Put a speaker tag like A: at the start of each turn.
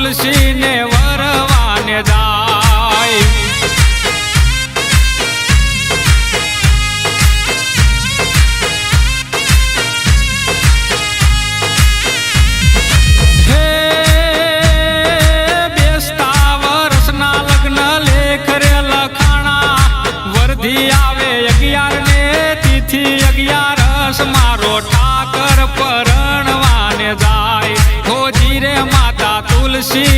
A: તુલસી ને વરવાને જાય હે બેસતા વર્ષના લગ્ન લેખ રે લખાણા વરધી આવે 11 ને તિથિ 11 મારો ઠાકર પરણવાને જાય હોજી રે માતા તુલસી